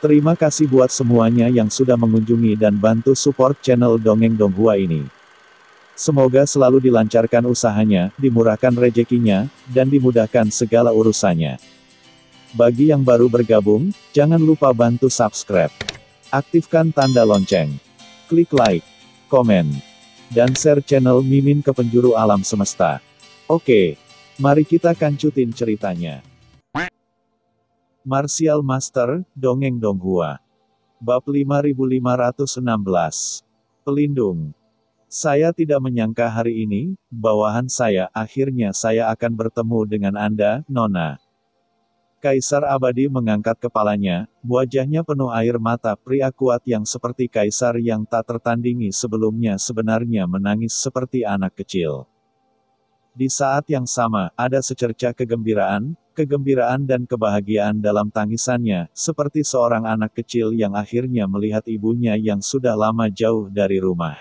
Terima kasih buat semuanya yang sudah mengunjungi dan bantu support channel Dongeng Donghua ini. Semoga selalu dilancarkan usahanya, dimurahkan rezekinya, dan dimudahkan segala urusannya. Bagi yang baru bergabung, jangan lupa bantu subscribe. Aktifkan tanda lonceng. Klik like, komen, dan share channel Mimin ke penjuru alam semesta. Oke, mari kita kancutin ceritanya. Martial Master, Dongeng Donghua. Bab 5516. Pelindung. Saya tidak menyangka hari ini, bawahan saya, akhirnya saya akan bertemu dengan Anda, Nona. Kaisar Abadi mengangkat kepalanya, wajahnya penuh air mata. Pria kuat yang seperti kaisar yang tak tertandingi sebelumnya sebenarnya menangis seperti anak kecil. Di saat yang sama, ada secerca kegembiraan dan kebahagiaan dalam tangisannya, seperti seorang anak kecil yang akhirnya melihat ibunya yang sudah lama jauh dari rumah.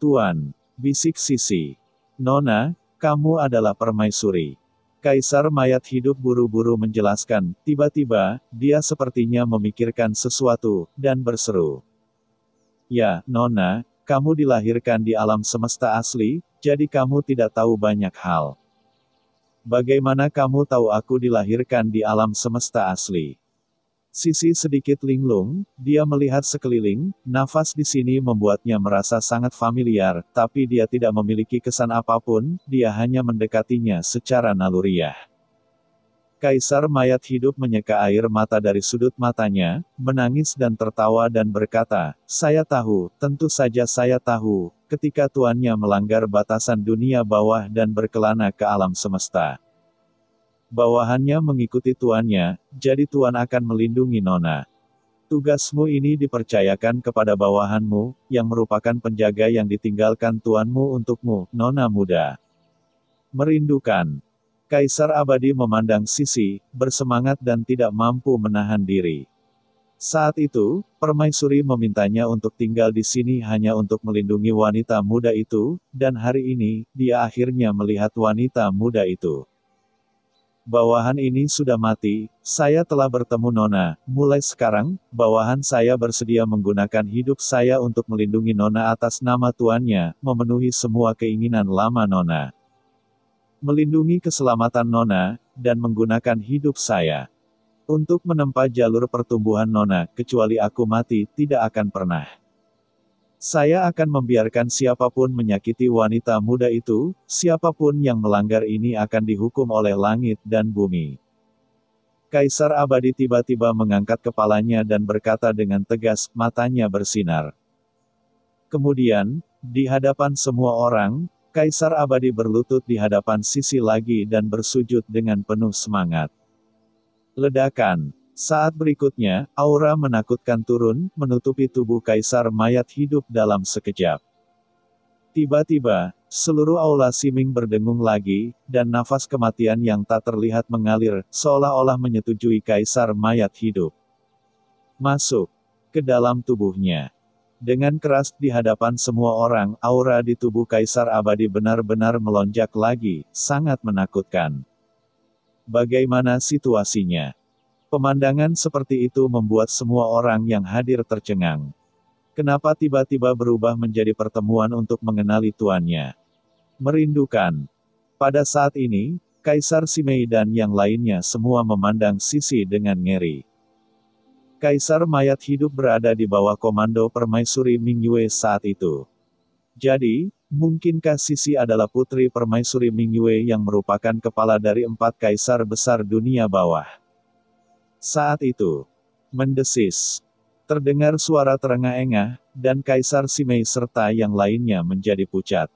Tuan, bisik Sisi. Nona, kamu adalah permaisuri. Kaisar mayat hidup buru-buru menjelaskan, tiba-tiba, dia sepertinya memikirkan sesuatu, dan berseru. Ya, Nona, kamu dilahirkan di alam semesta asli, jadi kamu tidak tahu banyak hal. Bagaimana kamu tahu aku dilahirkan di alam semesta asli? Sisi sedikit linglung, dia melihat sekeliling, nafas di sini membuatnya merasa sangat familiar, tapi dia tidak memiliki kesan apapun, dia hanya mendekatinya secara naluriah. Kaisar mayat hidup menyeka air mata dari sudut matanya, menangis dan tertawa dan berkata, saya tahu, tentu saja saya tahu, ketika tuannya melanggar batasan dunia bawah dan berkelana ke alam semesta. Bawahannya mengikuti tuannya, jadi tuan akan melindungi Nona. Tugasmu ini dipercayakan kepada bawahanmu, yang merupakan penjaga yang ditinggalkan tuanmu untukmu, Nona muda. Merindukan. Kaisar Abadi memandang Sisi, bersemangat dan tidak mampu menahan diri. Saat itu, permaisuri memintanya untuk tinggal di sini hanya untuk melindungi wanita muda itu, dan hari ini, dia akhirnya melihat wanita muda itu. Bawahan ini sudah mati, saya telah bertemu Nona, mulai sekarang, bawahan saya bersedia menggunakan hidup saya untuk melindungi Nona atas nama tuannya, memenuhi semua keinginan lama Nona. Melindungi keselamatan Nona, dan menggunakan hidup saya. Untuk menempa jalur pertumbuhan Nona, kecuali aku mati, tidak akan pernah. Saya akan membiarkan siapapun menyakiti wanita muda itu, siapapun yang melanggar ini akan dihukum oleh langit dan bumi. Kaisar Abadi tiba-tiba mengangkat kepalanya dan berkata dengan tegas, matanya bersinar. Kemudian, di hadapan semua orang, Kaisar Abadi berlutut di hadapan Sisi lagi dan bersujud dengan penuh semangat. Ledakan. Saat berikutnya, aura menakutkan turun, menutupi tubuh Kaisar mayat hidup dalam sekejap. Tiba-tiba, seluruh aula Siming berdengung lagi, dan nafas kematian yang tak terlihat mengalir, seolah-olah menyetujui Kaisar mayat hidup. Masuk ke dalam tubuhnya. Dengan keras di hadapan semua orang, aura di tubuh Kaisar Abadi benar-benar melonjak lagi, sangat menakutkan. Bagaimana situasinya? Pemandangan seperti itu membuat semua orang yang hadir tercengang. Kenapa tiba-tiba berubah menjadi pertemuan untuk mengenali tuannya? Merindukan. Pada saat ini, Kaisar Simei dan yang lainnya semua memandang Sisi dengan ngeri. Kaisar mayat hidup berada di bawah komando permaisuri Mingyue saat itu. Jadi, mungkinkah Sisi adalah putri permaisuri Mingyue yang merupakan kepala dari 4 kaisar besar dunia bawah? Saat itu, mendesis. Terdengar suara terengah-engah, dan Kaisar Simei serta yang lainnya menjadi pucat.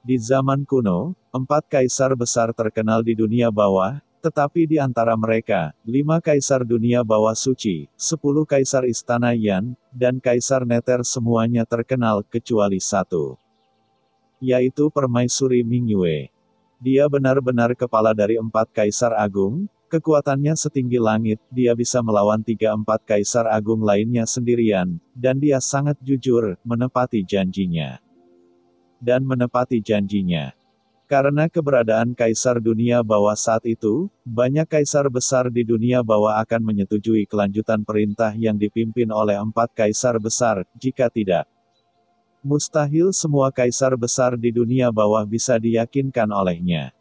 Di zaman kuno, 4 kaisar besar terkenal di dunia bawah, tetapi di antara mereka, 5 kaisar dunia bawah suci, 10 kaisar istana Yan, dan kaisar Neter semuanya terkenal kecuali 1. Yaitu permaisuri Mingyue. Dia benar-benar kepala dari 4 kaisar agung, kekuatannya setinggi langit, dia bisa melawan 3-4 kaisar agung lainnya sendirian, dan dia sangat jujur, menepati janjinya. Dan menepati janjinya. Karena keberadaan kaisar dunia bawah saat itu, banyak kaisar besar di dunia bawah akan menyetujui kelanjutan perintah yang dipimpin oleh 4 kaisar besar, jika tidak. Mustahil semua kaisar besar di dunia bawah bisa diyakinkan olehnya.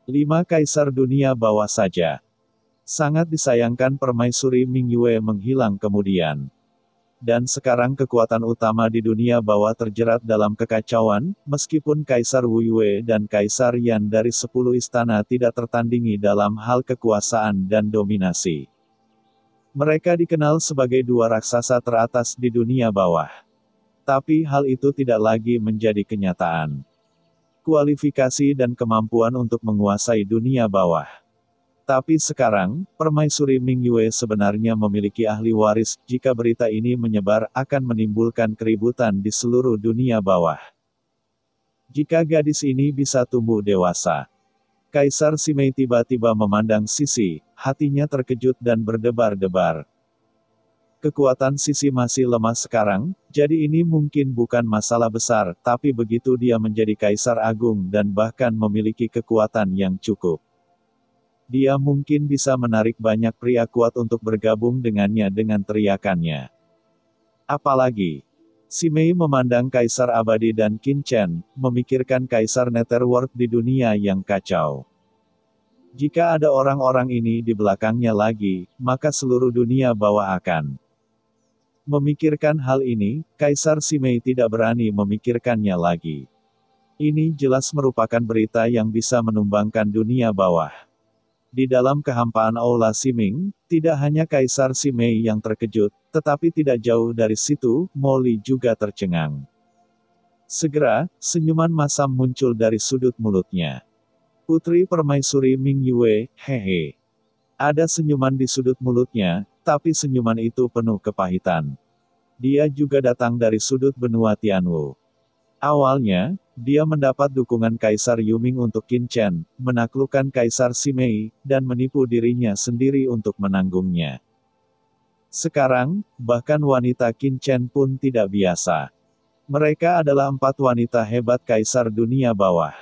5 kaisar dunia bawah saja. Sangat disayangkan permaisuri Mingyue menghilang kemudian. Dan sekarang kekuatan utama di dunia bawah terjerat dalam kekacauan, meskipun Kaisar Wu Yue dan Kaisar Yan dari 10 istana tidak tertandingi dalam hal kekuasaan dan dominasi. Mereka dikenal sebagai 2 raksasa teratas di dunia bawah. Tapi hal itu tidak lagi menjadi kenyataan. Kualifikasi dan kemampuan untuk menguasai dunia bawah. Tapi sekarang, Permaisuri Mingyue sebenarnya memiliki ahli waris. Jika berita ini menyebar, akan menimbulkan keributan di seluruh dunia bawah. Jika gadis ini bisa tumbuh dewasa. Kaisar Simei tiba-tiba memandang Sisi, hatinya terkejut dan berdebar-debar. Kekuatan Sisi masih lemah sekarang, jadi ini mungkin bukan masalah besar, tapi begitu dia menjadi Kaisar Agung dan bahkan memiliki kekuatan yang cukup. Dia mungkin bisa menarik banyak pria kuat untuk bergabung dengannya dengan teriakannya. Apalagi, Simei memandang Kaisar Abadi dan Qin Chen, memikirkan Kaisar Netherworld di dunia yang kacau. Jika ada orang-orang ini di belakangnya lagi, maka seluruh dunia bawah akan. Memikirkan hal ini, Kaisar Simei tidak berani memikirkannya lagi. Ini jelas merupakan berita yang bisa menumbangkan dunia bawah. Di dalam kehampaan Aula Siming, tidak hanya Kaisar Simei yang terkejut, tetapi tidak jauh dari situ, Molly juga tercengang. Segera, senyuman masam muncul dari sudut mulutnya. Putri Permaisuri Mingyue, hehe. Ada senyuman di sudut mulutnya, tapi senyuman itu penuh kepahitan. Dia juga datang dari sudut benua Tianwu. Awalnya, dia mendapat dukungan Kaisar Yuming untuk Qin Chen, menaklukkan Kaisar Simei, dan menipu dirinya sendiri untuk menanggungnya. Sekarang, bahkan wanita Qin Chen pun tidak biasa. Mereka adalah 4 wanita hebat Kaisar dunia bawah.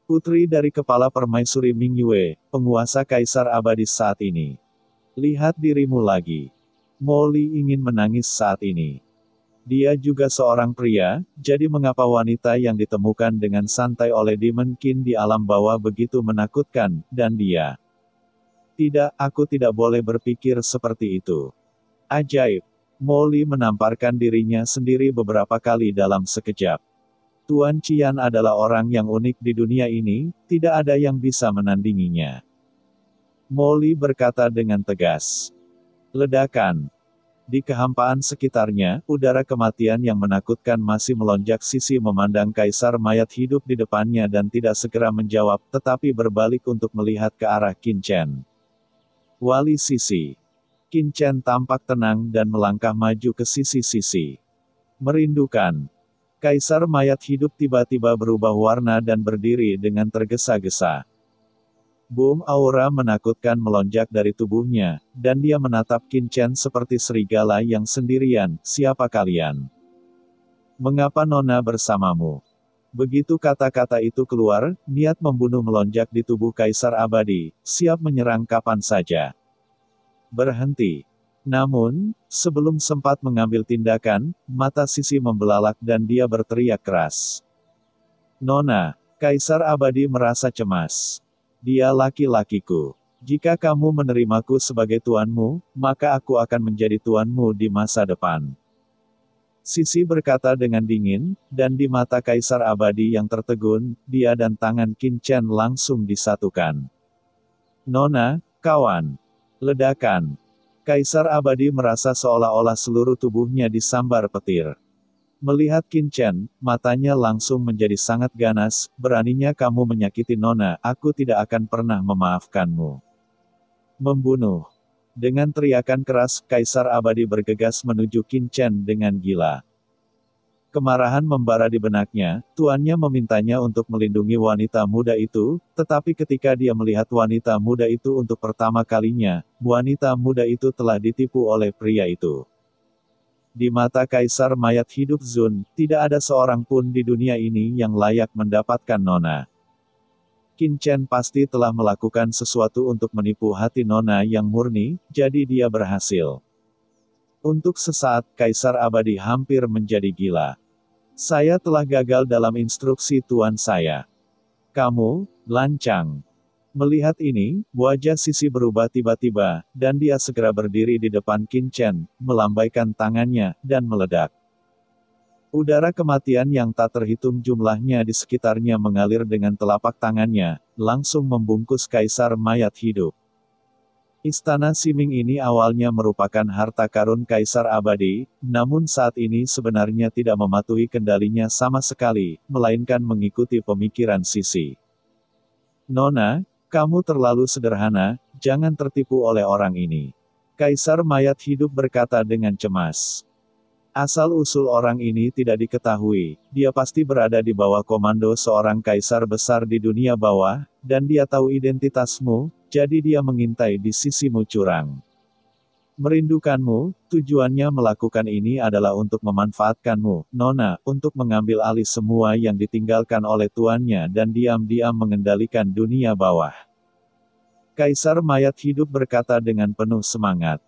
Putri dari kepala Permaisuri Mingyue, penguasa Kaisar abadi saat ini. Lihat dirimu lagi. Molly ingin menangis saat ini. Dia juga seorang pria, jadi mengapa wanita yang ditemukan dengan santai oleh Demon Qin di alam bawah begitu menakutkan, dan dia? Tidak, aku tidak boleh berpikir seperti itu. Ajaib. Molly menamparkan dirinya sendiri beberapa kali dalam sekejap. Tuan Qian adalah orang yang unik di dunia ini, tidak ada yang bisa menandinginya. Molly berkata dengan tegas. Ledakan. Di kehampaan sekitarnya, udara kematian yang menakutkan masih melonjak. Sisi memandang Kaisar mayat hidup di depannya dan tidak segera menjawab, tetapi berbalik untuk melihat ke arah Qin Chen. Wali Sisi. Qin Chen tampak tenang dan melangkah maju ke sisi-sisi. Merindukan. Kaisar mayat hidup tiba-tiba berubah warna dan berdiri dengan tergesa-gesa. Boom aura menakutkan melonjak dari tubuhnya, dan dia menatap Qin Chen seperti serigala yang sendirian. Siapa kalian? Mengapa Nona bersamamu? Begitu kata-kata itu keluar, niat membunuh melonjak di tubuh Kaisar Abadi, siap menyerang kapan saja. Berhenti. Namun, sebelum sempat mengambil tindakan, mata Sisi membelalak dan dia berteriak keras. Nona, Kaisar Abadi merasa cemas. Dia laki-lakiku. Jika kamu menerimaku sebagai tuanmu, maka aku akan menjadi tuanmu di masa depan. Sisi berkata dengan dingin, dan di mata Kaisar Abadi yang tertegun, dia dan tangan Qin Chen langsung disatukan. Nona, kawan. Ledakan. Kaisar Abadi merasa seolah-olah seluruh tubuhnya disambar petir. Melihat Qin Chen, matanya langsung menjadi sangat ganas. Beraninya kamu menyakiti Nona, aku tidak akan pernah memaafkanmu. Membunuh. Dengan teriakan keras, Kaisar Abadi bergegas menuju Qin Chen dengan gila. Kemarahan membara di benaknya, tuannya memintanya untuk melindungi wanita muda itu, tetapi ketika dia melihat wanita muda itu untuk pertama kalinya, wanita muda itu telah ditipu oleh pria itu. Di mata Kaisar mayat hidup Zun, tidak ada seorang pun di dunia ini yang layak mendapatkan Nona. Qin Chen pasti telah melakukan sesuatu untuk menipu hati Nona yang murni, jadi dia berhasil. Untuk sesaat, Kaisar Abadi hampir menjadi gila. Saya telah gagal dalam instruksi tuan saya. Kamu, lancang. Melihat ini, wajah Sisi berubah tiba-tiba, dan dia segera berdiri di depan Qin Chen, melambaikan tangannya, dan meledak. Udara kematian yang tak terhitung jumlahnya di sekitarnya mengalir dengan telapak tangannya, langsung membungkus Kaisar mayat hidup. Istana Siming ini awalnya merupakan harta karun Kaisar Abadi, namun saat ini sebenarnya tidak mematuhi kendalinya sama sekali, melainkan mengikuti pemikiran Sisi. Nona, kamu terlalu sederhana, jangan tertipu oleh orang ini. Kaisar mayat hidup berkata dengan cemas. Asal-usul orang ini tidak diketahui, dia pasti berada di bawah komando seorang kaisar besar di dunia bawah, dan dia tahu identitasmu, jadi dia mengintai di sisimu curang. Merindukanmu, tujuannya melakukan ini adalah untuk memanfaatkanmu, Nona, untuk mengambil alih semua yang ditinggalkan oleh tuannya dan diam-diam mengendalikan dunia bawah. Kaisar mayat hidup berkata dengan penuh semangat.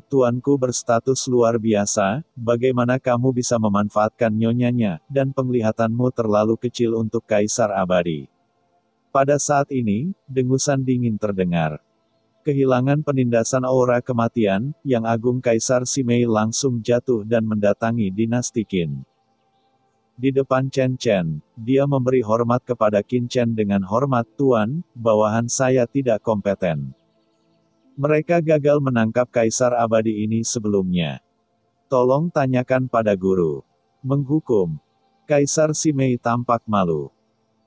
Tuanku berstatus luar biasa, bagaimana kamu bisa memanfaatkan nyonyanya, dan penglihatanmu terlalu kecil untuk Kaisar Abadi. Pada saat ini, dengusan dingin terdengar. Kehilangan penindasan aura kematian, yang agung Kaisar Simei langsung jatuh dan mendatangi dinasti Qin. Di depan Chen Chen, dia memberi hormat kepada Qin Chen dengan hormat, Tuan, bawahan saya tidak kompeten. Mereka gagal menangkap Kaisar Abadi ini sebelumnya. Tolong tanyakan pada guru. Menghukum. Kaisar Simei tampak malu.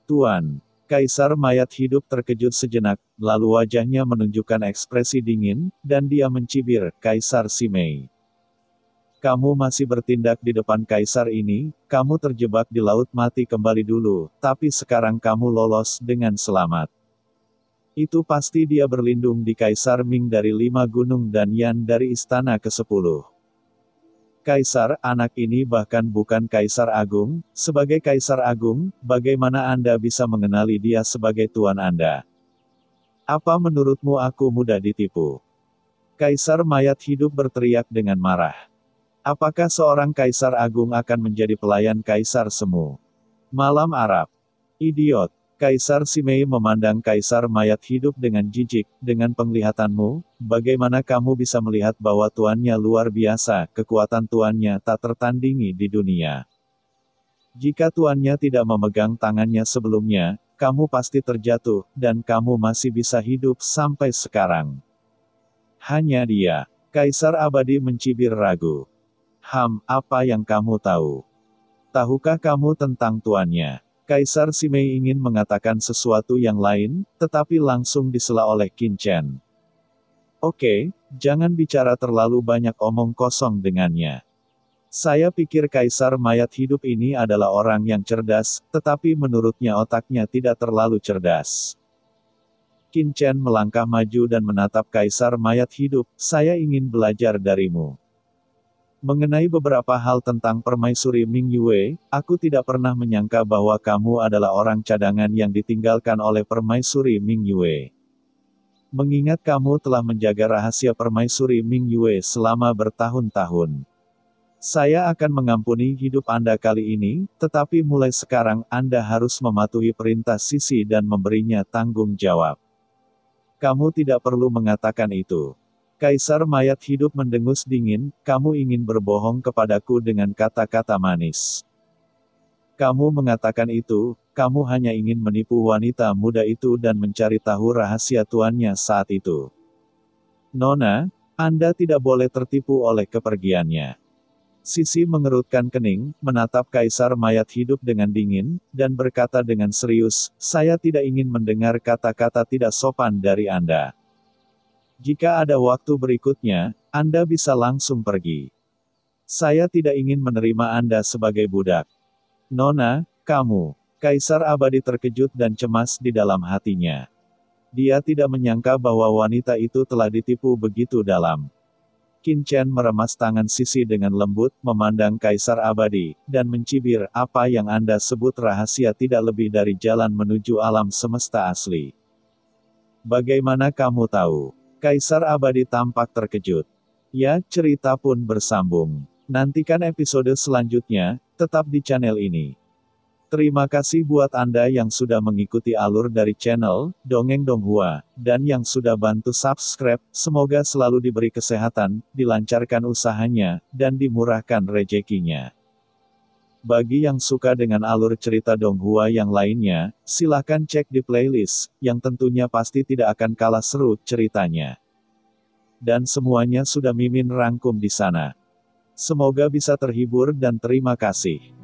Tuan. Kaisar mayat hidup terkejut sejenak, lalu wajahnya menunjukkan ekspresi dingin, dan dia mencibir, Kaisar Simei. Kamu masih bertindak di depan Kaisar ini, kamu terjebak di laut mati kembali dulu, tapi sekarang kamu lolos dengan selamat. Itu pasti dia berlindung di Kaisar Ming dari 5 gunung dan Yan dari istana ke-10. Kaisar, anak ini bahkan bukan Kaisar Agung, sebagai Kaisar Agung, bagaimana Anda bisa mengenali dia sebagai tuan Anda? Apa menurutmu aku mudah ditipu? Kaisar mayat hidup berteriak dengan marah. Apakah seorang Kaisar Agung akan menjadi pelayan Kaisar Semu? Malam Arab. Idiot. Kaisar Simei memandang Kaisar mayat hidup dengan jijik, dengan penglihatanmu, bagaimana kamu bisa melihat bahwa tuannya luar biasa, kekuatan tuannya tak tertandingi di dunia. Jika tuannya tidak memegang tangannya sebelumnya, kamu pasti terjatuh, dan kamu masih bisa hidup sampai sekarang. Hanya dia. Kaisar Abadi mencibir ragu. Apa yang kamu tahu? Tahukah kamu tentang tuannya? Kaisar Simei ingin mengatakan sesuatu yang lain, tetapi langsung disela oleh Qin Chen. Oke, jangan bicara terlalu banyak omong kosong dengannya. Saya pikir Kaisar mayat hidup ini adalah orang yang cerdas, tetapi menurutnya otaknya tidak terlalu cerdas. Qin Chen melangkah maju dan menatap Kaisar mayat hidup, saya ingin belajar darimu. Mengenai beberapa hal tentang permaisuri Ming Yue, aku tidak pernah menyangka bahwa kamu adalah orang cadangan yang ditinggalkan oleh permaisuri Ming Yue. Mengingat kamu telah menjaga rahasia permaisuri Ming Yue selama bertahun-tahun. Saya akan mengampuni hidup Anda kali ini, tetapi mulai sekarang Anda harus mematuhi perintah Sisi dan memberinya tanggung jawab. Kamu tidak perlu mengatakan itu. Kaisar mayat hidup mendengus dingin, kamu ingin berbohong kepadaku dengan kata-kata manis. Kamu mengatakan itu, kamu hanya ingin menipu wanita muda itu dan mencari tahu rahasia tuannya saat itu. Nona, Anda tidak boleh tertipu oleh kepergiannya. Sisi mengerutkan kening, menatap Kaisar mayat hidup dengan dingin, dan berkata dengan serius, saya tidak ingin mendengar kata-kata tidak sopan dari Anda. Jika ada waktu berikutnya, Anda bisa langsung pergi. Saya tidak ingin menerima Anda sebagai budak. Nona, kamu. Kaisar Abadi terkejut dan cemas di dalam hatinya. Dia tidak menyangka bahwa wanita itu telah ditipu begitu dalam. Qin Chen meremas tangan Sisi dengan lembut, memandang Kaisar Abadi, dan mencibir, apa yang Anda sebut rahasia tidak lebih dari jalan menuju alam semesta asli. Bagaimana kamu tahu? Kaisar Abadi tampak terkejut. Ya, cerita pun bersambung. Nantikan episode selanjutnya, tetap di channel ini. Terima kasih buat Anda yang sudah mengikuti alur dari channel Dongeng Donghua, dan yang sudah bantu subscribe. Semoga selalu diberi kesehatan, dilancarkan usahanya, dan dimurahkan rezekinya. Bagi yang suka dengan alur cerita Donghua yang lainnya, silahkan cek di playlist, yang tentunya pasti tidak akan kalah seru ceritanya. Dan semuanya sudah Mimin rangkum di sana. Semoga bisa terhibur dan terima kasih.